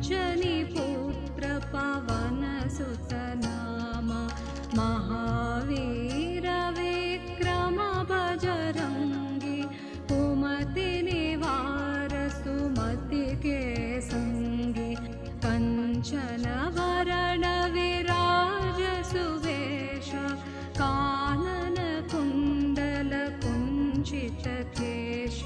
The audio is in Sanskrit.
काञ्चनी पुत्र पवनसुतनाम महावीर विक्रम बजरंगी कुमति निवार सुमति के संगी कंचन वरण विराज सुवेश कानन कुंडल कुंचित केश